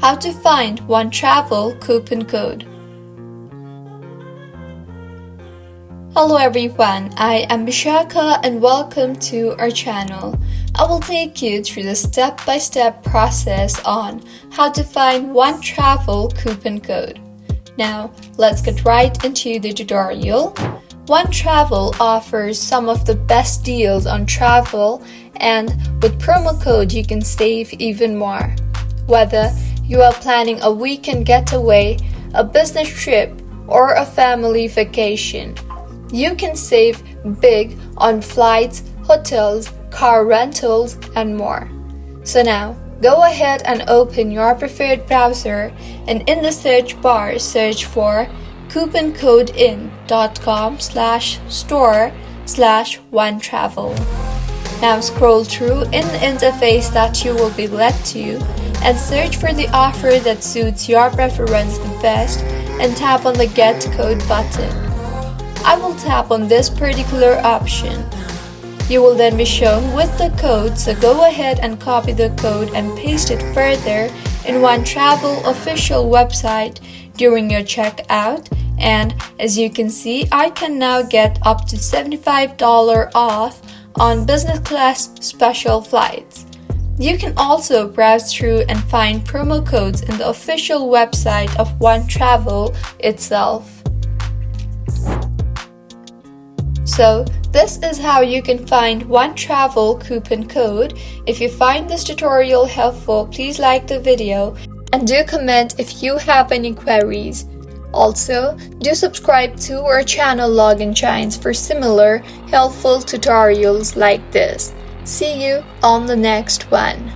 How to find Onetravel coupon code. Hello everyone, I am Bishaka and welcome to our channel. I will take you through the step-by-step process on how to find Onetravel coupon code. Now, let's get right into the tutorial. Onetravel offers some of the best deals on travel, and with promo code you can save even more. Whether you are planning a weekend getaway, a business trip, or a family vacation, you can save big on flights, hotels, car rentals, and more. So now, go ahead and open your preferred browser and in the search bar search for couponcodeinc.com/store/Onetravel. Now scroll through in the interface that you will be led to and search for the offer that suits your preference the best and tap on the Get Code button. I will tap on this particular option. You will then be shown with the code, so go ahead and copy the code and paste it further in Onetravel official website during your checkout, and as you can see, I can now get up to $75 off on business class special flights. You can also browse through and find promo codes in the official website of Onetravel itself. So, this is how you can find Onetravel coupon code. If you find this tutorial helpful, please like the video and do comment if you have any queries. Also, do subscribe to our channel Login Shines for similar helpful tutorials like this. See you on the next one.